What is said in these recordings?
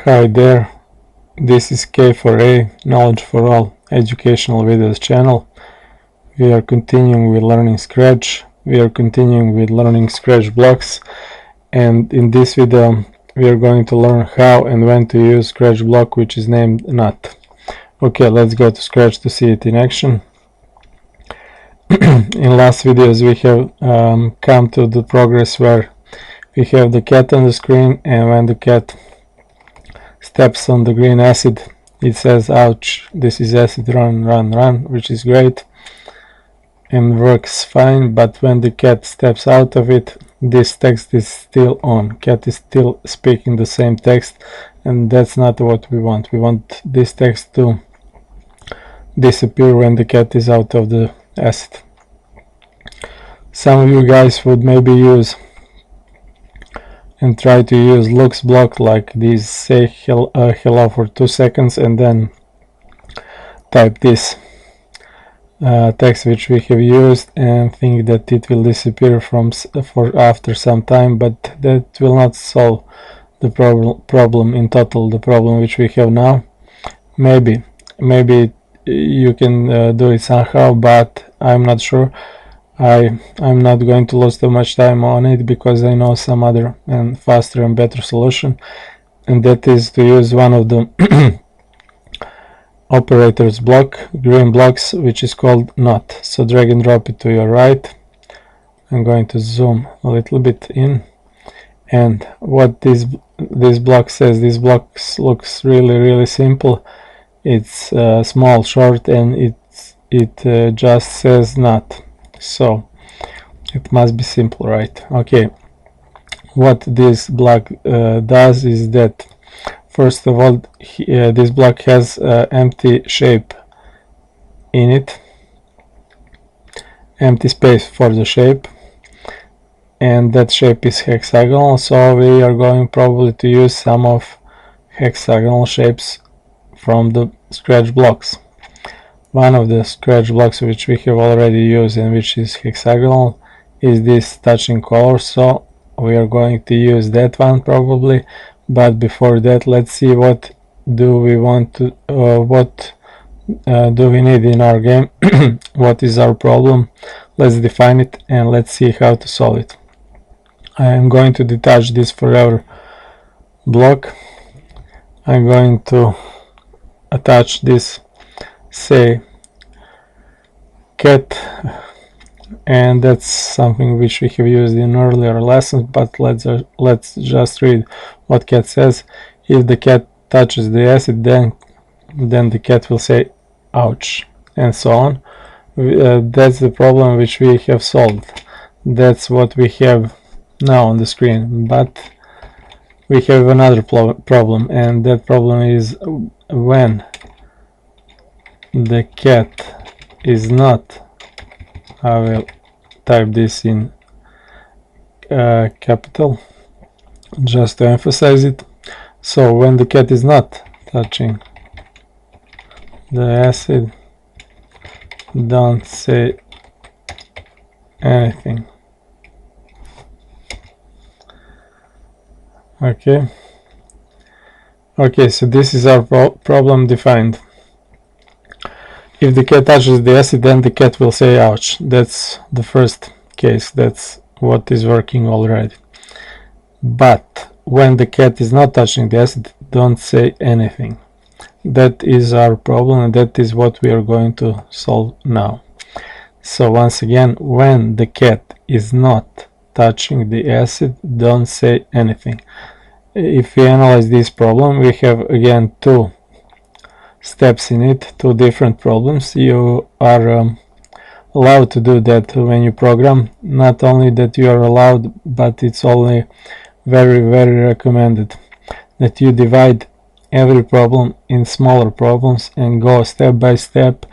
Hi there, this is K4A, Knowledge for All Educational Videos channel. We are continuing with learning Scratch. We are continuing with learning Scratch blocks, and in this video we are going to learn how and when to use Scratch block which is named not. Okay, let's go to Scratch to see it in action. In last videos we have come to the progress where we have the cat on the screen, and when the cat steps on the green acid it says ouch, this is acid, run, which is great and works fine. But when the cat steps out of it, this text is still on, cat is still speaking the same text, and that's not what we want. We want this text to disappear when the cat is out of the acid. Some of you guys would maybe use and try to use looks block like this, say hello for 2 seconds and then type this text which we have used and think that it will disappear for after some time, but that will not solve the problem in total, the problem which we have now. Maybe you can do it somehow, but I'm not sure. I'm not going to lose too much time on it because I know some other and faster and better solution, and that is to use one of the operators block, green blocks, which is called not. So drag and drop it to your right. I'm going to zoom a little bit in, and what this block says, this block looks really simple. It's small, short, and it just says not. So it must be simple, right? Okay, what this block does is that first of all this block has empty shape in it, empty space for the shape, and that shape is hexagonal, so we are going probably to use some of hexagonal shapes from the Scratch blocks. One of the Scratch blocks which we have already used and which is hexagonal is this touching color, so we are going to use that one probably. But before that, let's see what do we want to what do we need in our game. What is our problem? Let's define it and let's see how to solve it. I am going to detach this forever block. I'm going to attach this, say, cat, and that's something which we have used in earlier lessons, but let's just read what cat says. If the cat touches the acid, then the cat will say ouch, and so on. That's the problem which we have solved. That's what we have now on the screen, but we have another problem, and that problem is when the cat is not, I will type this in capital just to emphasize it. So when the cat is not touching the acid, don't say anything. Okay, so this is our problem defined. If the cat touches the acid, then the cat will say ouch. That's the first case, that's what is working already. But when the cat is not touching the acid, don't say anything. That is our problem, and that is what we are going to solve now. So once again, when the cat is not touching the acid, don't say anything. If we analyze this problem, we have again two steps in it, two different problems. You are allowed to do that when you program. Not only that you are allowed, but it's only very recommended that you divide every problem in smaller problems and go step by step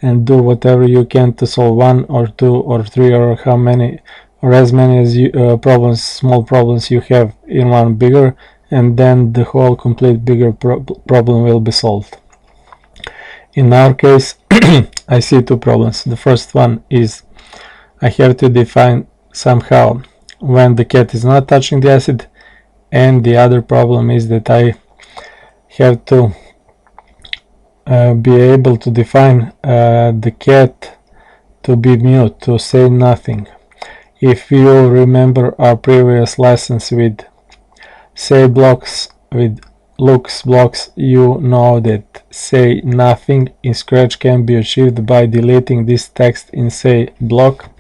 and do whatever you can to solve one or two or three or how many or as many as small problems you have in one bigger, and then the whole complete bigger problem will be solved. In our case, I see two problems. The first one is I have to define somehow when the cat is not touching the acid, and the other problem is that I have to be able to define the cat to be mute, to say nothing. If you remember our previous lessons with say blocks, with looks blocks, you know that say nothing in Scratch can be achieved by deleting this text in say block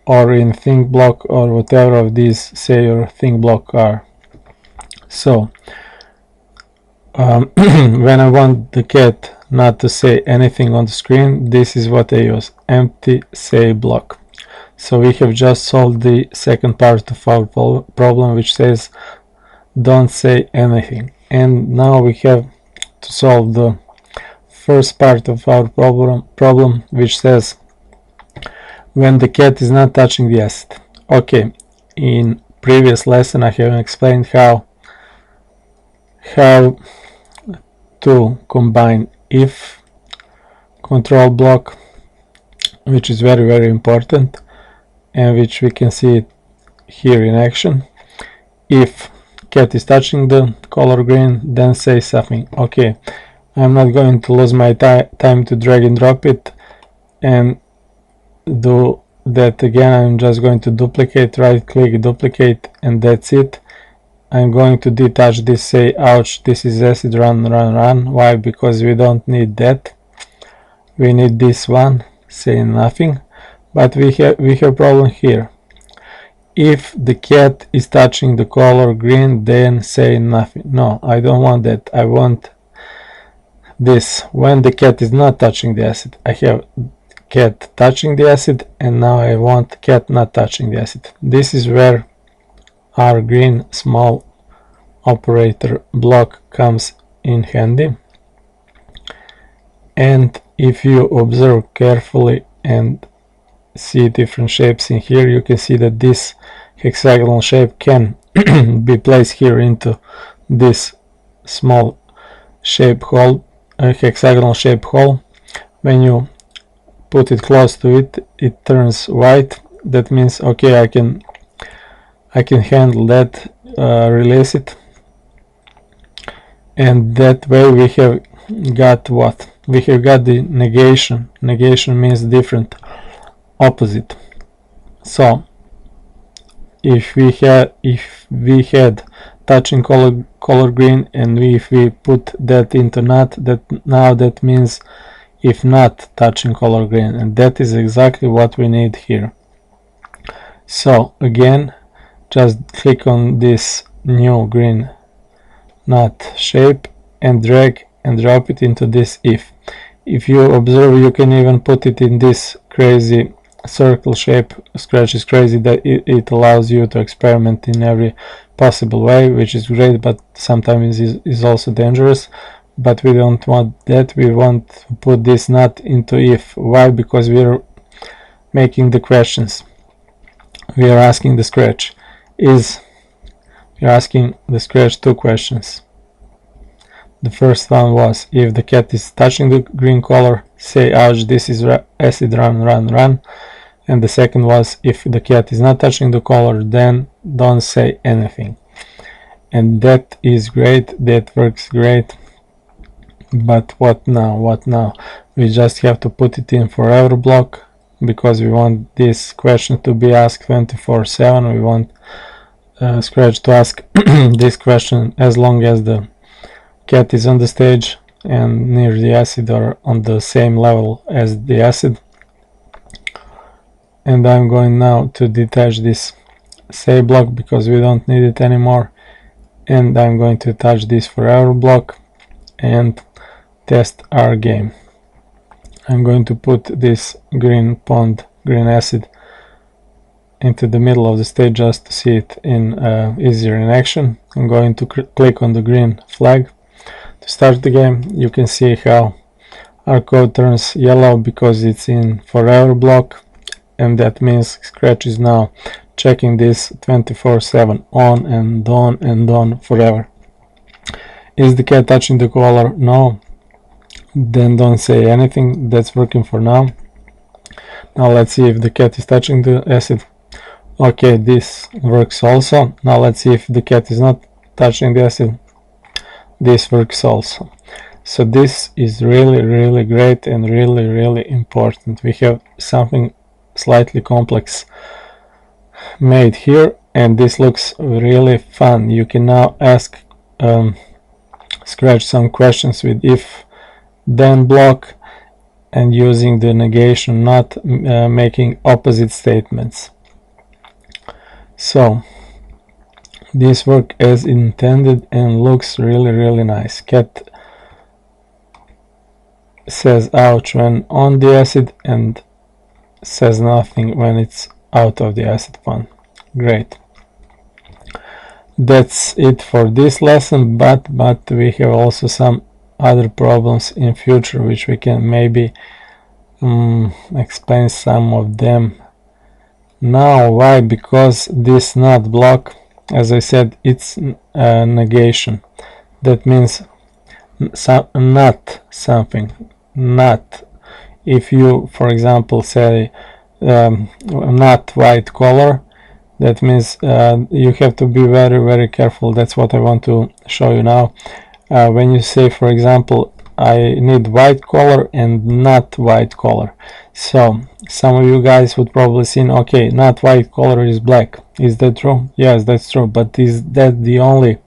or in think block or whatever of these say or think block are. So when I want the cat not to say anything on the screen, this is what I use, empty say block. So we have just solved the second part of our problem, which says don't say anything. And now we have to solve the first part of our problem, which says when the cat is not touching the asset. Okay, in previous lesson I have explained how to combine if control block, which is very important, and which we can see it here in action. If cat is touching the color green, then say something. Okay, I'm not going to lose my time to drag and drop it and do that again. I'm just going to duplicate, right click, duplicate, and that's it. I'm going to detach this, say ouch, this is acid run. Why? Because we don't need that. We need this one, say nothing. But we have problem here. If the cat is touching the color green, then say nothing. No, I don't want that. I want this. When the cat is not touching the acid, I have cat touching the acid, and now I want cat not touching the acid. This is where our green small operator block comes in handy. And if you observe carefully and see different shapes in here, you can see that this hexagonal shape can be placed here into this small shape hole, a hexagonal shape hole. When you put it close to it, it turns white. That means okay, I can handle that, release it, and that way we have got what? We have got the negation. Negation means different, opposite. So if we had touching color green, and if we put that into not, that means if not touching color green, and that is exactly what we need here. So again, just click on this new green not shape and drag and drop it into this if. If you observe, you can even put it in this crazy circle shape. Scratch is crazy that it allows you to experiment in every possible way, which is great, but sometimes is also dangerous. But we don't want that. We want to put this not into if. Why? Because we are making the questions. We are asking the Scratch. You're asking the Scratch two questions. The first one was if the cat is touching the green color, say ouch, this is acid run. And the second was if the cat is not touching the color, then don't say anything. And that is great, that works great. But what now? We just have to put it in forever block, because we want this question to be asked 24/7. We want Scratch to ask this question as long as the cat is on the stage and near the acid or on the same level as the acid. And I'm going now to detach this say block because we don't need it anymore, and I'm going to attach this forever block and test our game. I'm going to put this green pond, green acid, into the middle of the stage just to see it in easier in action. I'm going to click on the green flag to start the game. You can see how our code turns yellow because it's in forever block, and that means Scratch is now checking this 24/7 on and on and on forever. Is the cat touching the color? No. Then don't say anything. That's working for now. Now let's see if the cat is touching the acid. Okay, this works also. Now let's see if the cat is not touching the acid. this works also. So this is really great and really important. We have something slightly complex made here, and this looks really fun. You can now ask scratch some questions with if then block and using the negation, not making opposite statements. So this works as intended and looks really nice. Cat says ouch when on the acid and says nothing when it's out of the acid pond. Great. That's it for this lesson, but we have also some other problems in future which we can maybe explain some of them now. Why? Because this not block, as I said, it's negation. That means not something. Not. If you, for example, say not white color, that means you have to be very careful. That's what I want to show you now. When you say, for example, I need white color and not white color, so some of you guys would probably think, okay, not white color is black. Is that true? Yes, that's true. But is that the only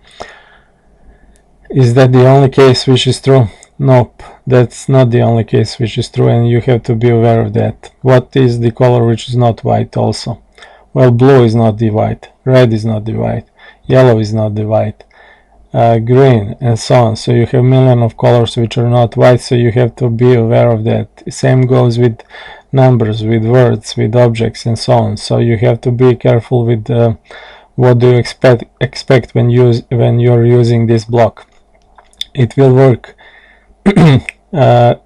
case which is true? Nope, that's not the only case which is true, and you have to be aware of that. What is the color which is not white also? Well, blue is not the white, red is not the white, yellow is not the white, green, and so on. So you have million of colors which are not white, so you have to be aware of that. Same goes with numbers, with words, with objects, and so on. So you have to be careful with what do you expect when you're using this block. It will work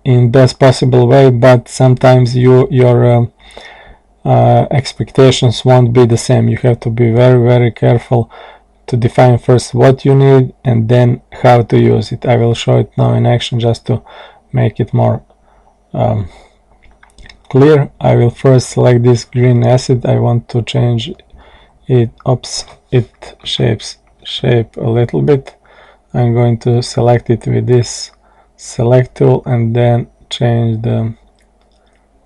in best possible way, but sometimes your expectations won't be the same. You have to be very careful to define first what you need and then how to use it. I will show it now in action just to make it more clear. I will first select this green acid. I want to change it. Oops, it shape a little bit. I'm going to select it with this select tool and then change the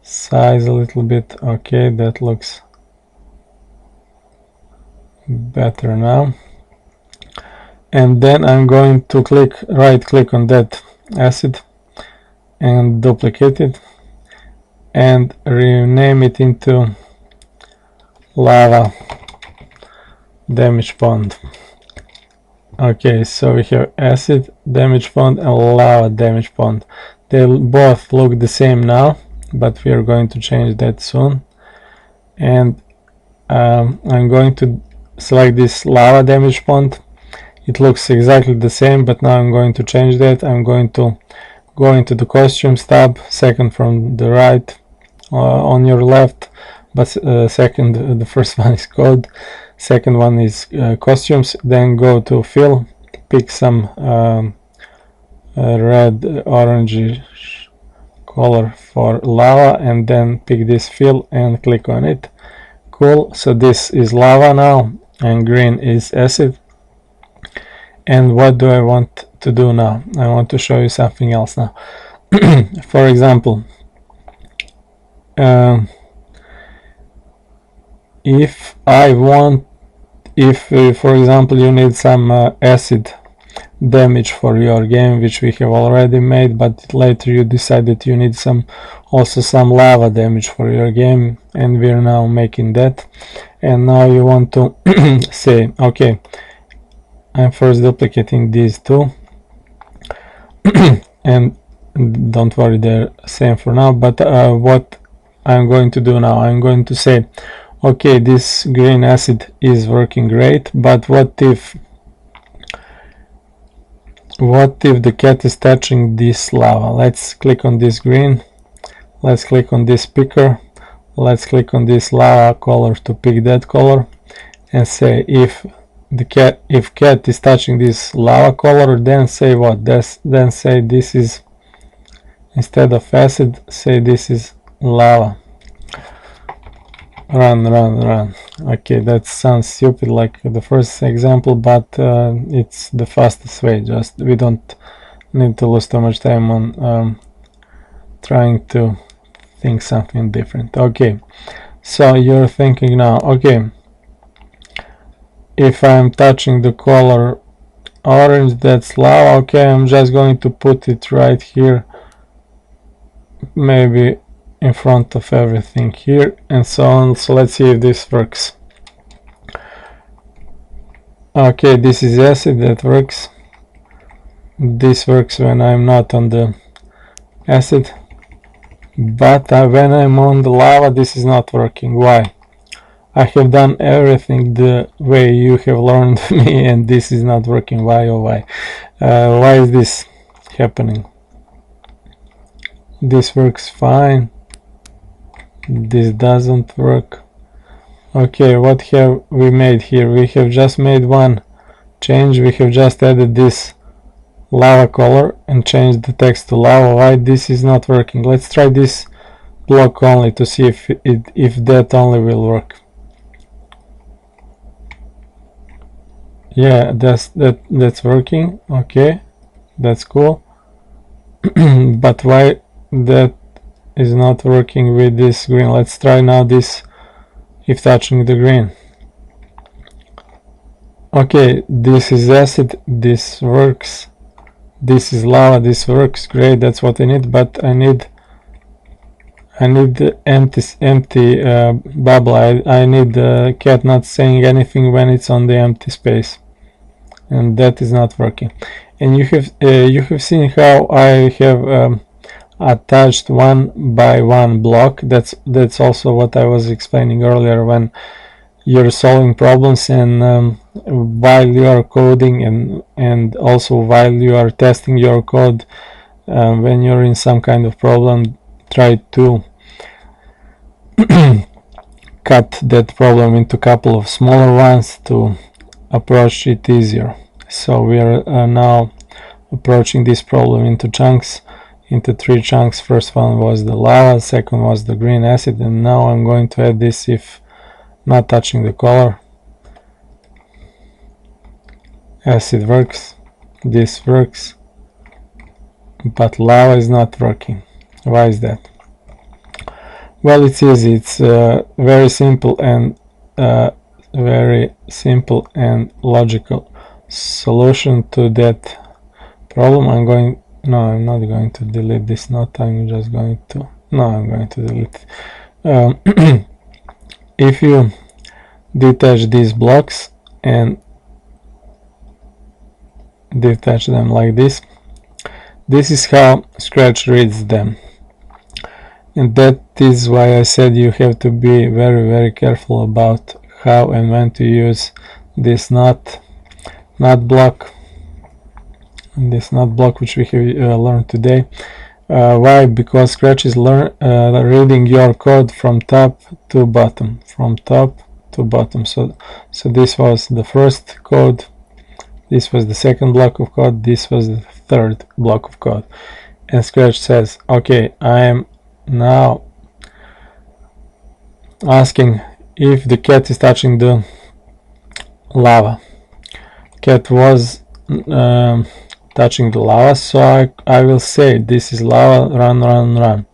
size a little bit. Okay, that looks better now. And then I'm going to right click on that acid and duplicate it and rename it into lava damage pond. Okay, so we have acid damage pond and lava damage pond. They both look the same now, but we are going to change that soon. And I'm going to select this lava damage pond. It looks exactly the same, but now I'm going to change that. I'm going to go into the costumes tab, second from the right on your left, but second, the first one is code, second one is costumes. Then go to fill, pick some red orange color for lava, and then pick this fill and click on it. Cool. So this is lava now and green is acid. And what do I want to do now? I want to show you something else now. For example, if for example you need some acid damage for your game, which we have already made, but later you decided you need also some lava damage for your game, and we're now making that. And now you want to say, okay, I'm first duplicating these two and don't worry, they're same for now. But what I'm going to do now, I'm going to say, okay, this green acid is working great, but what if the cat is touching this lava? Let's click on this green, let's click on this picker, let's click on this lava color to pick that color, and say if cat is touching this lava color, then say what? Then say this is, instead of acid, say this is lava. run. Okay, that sounds stupid like the first example, but it's the fastest way. Just we don't need to lose too much time on trying to think something different. Okay, so you're thinking now, okay, if I'm touching the color orange, that's lava. Okay, I'm just going to put it right here, maybe in front of everything here, and so on. So let's see if this works. Okay, this is acid, that works. This works when I'm not on the acid, but when I'm on the lava, this is not working. Why? I have done everything the way you have learned me, and this is not working. Why? Oh, why? Why is this happening? This works fine. This doesn't work. Okay, what have we made here? We have just made one change. We have just added this lava color and changed the text to lava. Why this is not working? Let's try this block only to see if that only will work. Yeah, that's working. Okay, that's cool. But why that is not working with this green? Let's try now this if touching the green. Okay, this is acid, this works. This is lava, this works. Great, that's what I need, but I need the empty bubble. I need the cat not saying anything when it's on the empty space, and that is not working. And you have seen how I have attached one by one block. That's also what I was explaining earlier when you're solving problems, and while you are coding, and also while you are testing your code, when you're in some kind of problem, try to cut that problem into a couple of smaller ones to approach it easier. So we are now approaching this problem into chunks, into 3 chunks. First one was the lava, second was the green acid, and now I'm going to add this if not touching the color. Acid works, this works, but lava is not working. Why is that? Well, it's easy. It's very simple and logical solution to that problem. I'm not going to delete this note. I'm just going to I'm going to delete it. If you detach these blocks and detach them like this is how Scratch reads them. And that is why I said you have to be very careful about how and when to use this not block, which we have learned today. Why? Because Scratch is reading your code from top to bottom, So this was the first code, this was the second block of code, this was the third block of code, and Scratch says, okay, I am now asking if the cat is touching the lava. Cat was touching the lava, so I will say this is lava, run.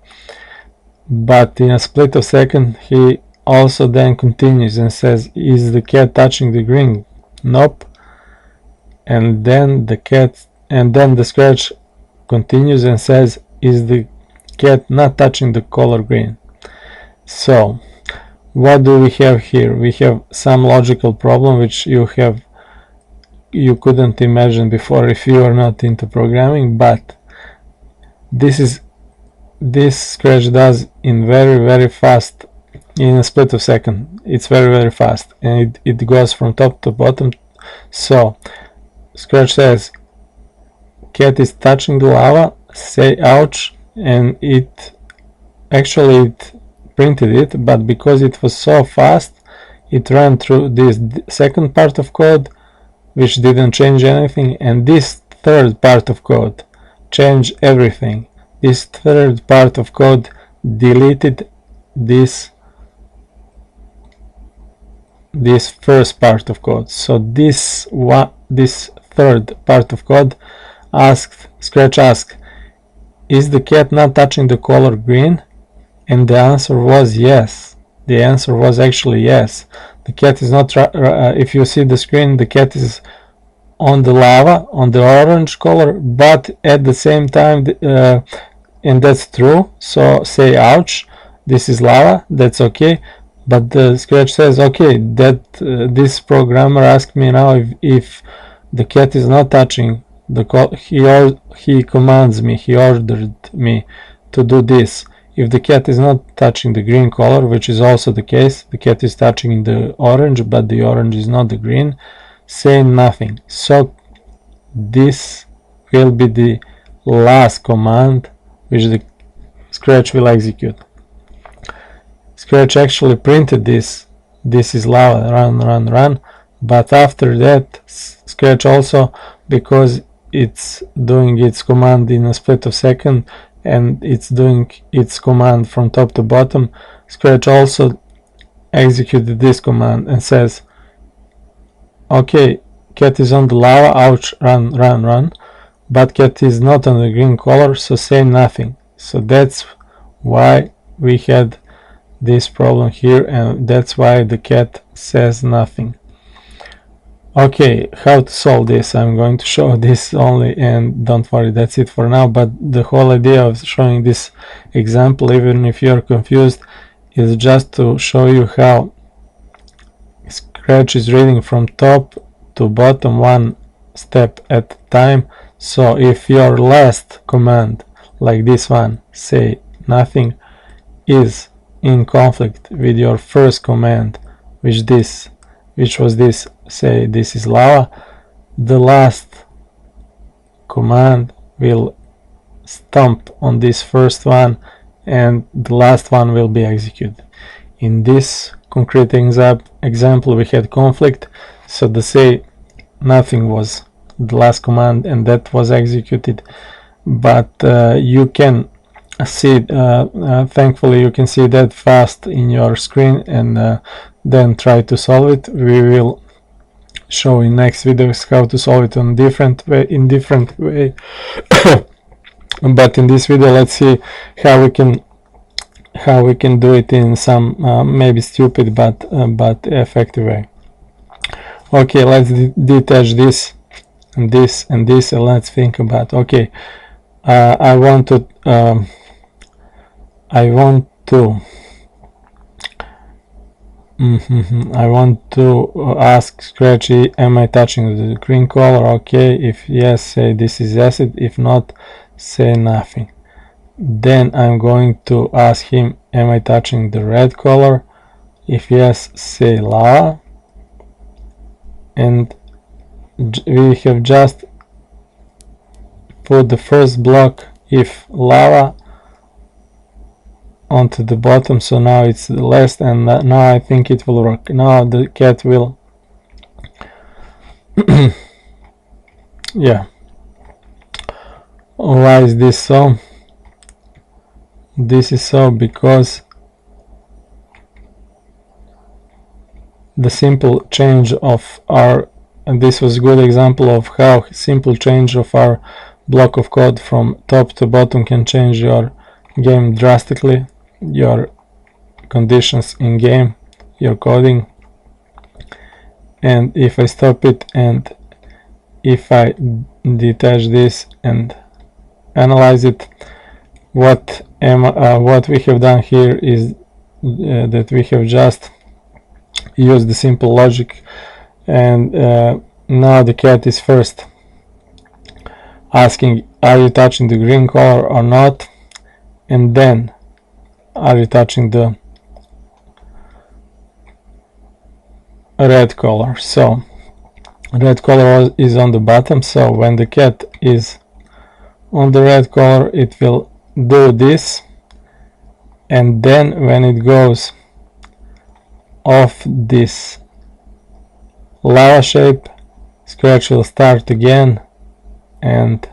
But in a split of second he also then continues and says, is the cat touching the green? Nope. And then the Scratch continues and says, is the cat not touching the color green? So what do we have here? We have some logical problem which you couldn't imagine before if you are not into programming, but this Scratch does in very fast, in a split of second. It's very fast, and it goes from top to bottom. So Scratch says cat is touching the lava, say ouch, and it printed it, but because it was so fast, it ran through this second part of code which didn't change anything, and this third part of code changed everything. This third part of code deleted this this first part of code. So this third part of code Scratch asked, is the cat not touching the color green? And the answer was yes. The answer was actually yes. The cat is not, if you see the screen, the cat is on the lava, on the orange color, but at the same time, and that's true, so say ouch, this is lava, that's okay. But the Scratch says, okay, that this programmer asked me now if the cat is not touching the color, he commands me, he ordered me to do this. If the cat is not touching the green color, which is also the case, the cat is touching the orange, but the orange is not the green, say nothing. So this will be the last command which the Scratch will execute. Scratch actually printed this is lava, run, but after that Scratch also, because it's doing its command in a split of second and it's doing its command from top to bottom, Scratch also executed this command and says, okay, cat is on the lava, ouch, run, but cat is not on the green color, so say nothing. So that's why we had this problem here, and that's why the cat says nothing. Okay, how to solve this? I'm going to show this only, and don't worry, that's it for now. But the whole idea of showing this example, even if you're confused, is just to show you how Scratch is reading from top to bottom one step at a time. So if your last command, like this one, say nothing, is in conflict with your first command, which was this, say this is lava, the last command will stomp on this first one and the last one will be executed. In this concrete example we had conflict, so the say nothing was the last command and that was executed. But you can see, thankfully you can see that fast in your screen, and then try to solve it. We will show in next videos how to solve it in different way. But in this video, let's see how we can do it in some maybe stupid but effective way. Okay, let's detach this and this and this, and let's think about, okay, I want to ask Scratch, am I touching the green color? Okay, if yes, say this is yes, if not, say nothing. Then I'm going to ask him, am I touching the red color? If yes, say lava. And we have just put the first block, if lava, onto the bottom, so now it's the last, and now I think it will work. Now the cat will yeah. Why is this so? This is so because the simple change of our, and this was a good example of how simple change of our block of code from top to bottom can change your game drastically, your conditions in game, your coding. And if I stop it and if I detach this and analyze it, what we have done here is that we have just used the simple logic, and now the cat is first asking, are you touching the green color or not, and then are you touching the red color. So red color is on the bottom, so when the cat is on the red color it will do this, and then when it goes off this lava shape, Scratch will start again, and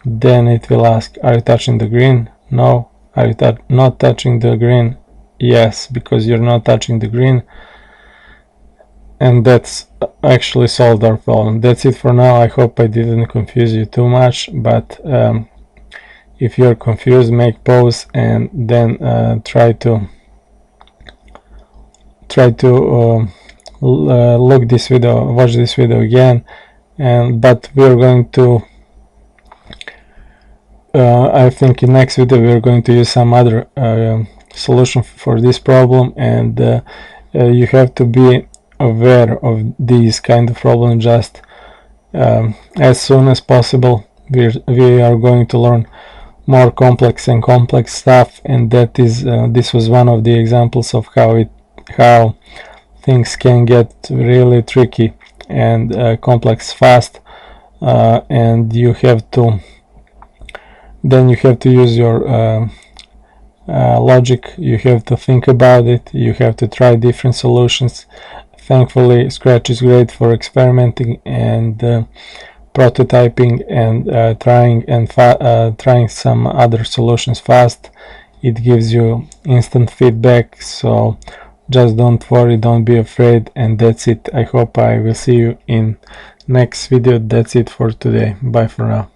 then it will ask, are you touching the green? No. Are you not touching the green? Yes, because you're not touching the green. and that's actually solved our problem. That's it for now. I hope I didn't confuse you too much, but if you're confused, make pause and then try to look this video, watch this video again. But we're going to I think in next video we're going to use some other solution for this problem, and you have to be aware of these kind of problems just as soon as possible. We are going to learn more complex and complex stuff, and that is this was one of the examples of how things can get really tricky and complex fast, and you have to use your logic. You have to think about it. You have to try different solutions. Thankfully, Scratch is great for experimenting and prototyping and trying some other solutions fast. It gives you instant feedback, so just don't worry, don't be afraid, and that's it. I hope I will see you in next video. That's it for today. Bye for now.